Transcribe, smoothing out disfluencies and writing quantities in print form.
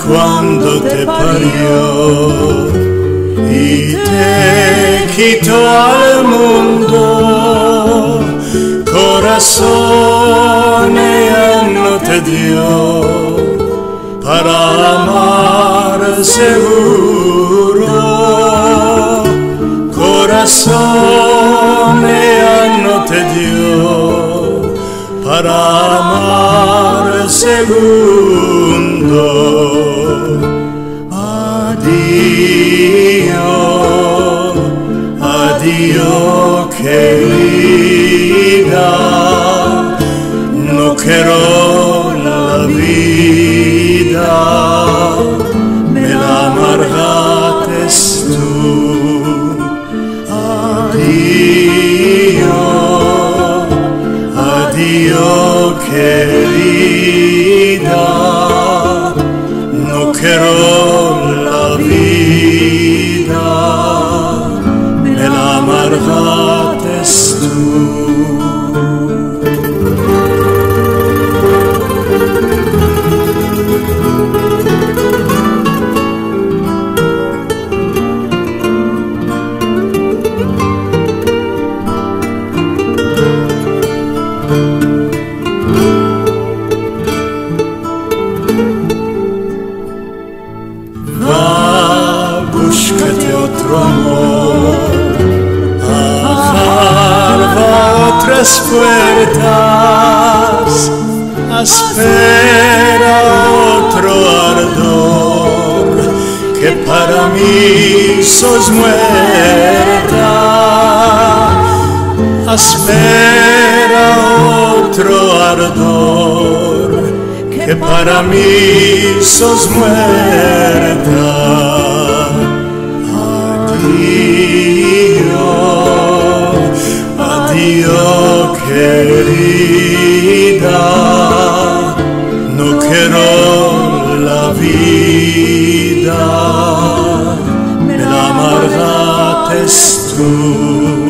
Cuando te parió y te quitó al mundo, corazón ella no te dio para amar seguro. Corazón ella no te dio para amar segundo. Addio, addio querida, no quiero la vida, me la amargaste tú. Addio, addio querida, no quiero la vida, me la amargaste tú. Búscate otro amor, agarra otras puertas, espera otro ardor, que para mí sos muerta. Espera otro ardor, que para mí sos muerta. Addio, addio querida, no quiero la vida, me la amargaste tú.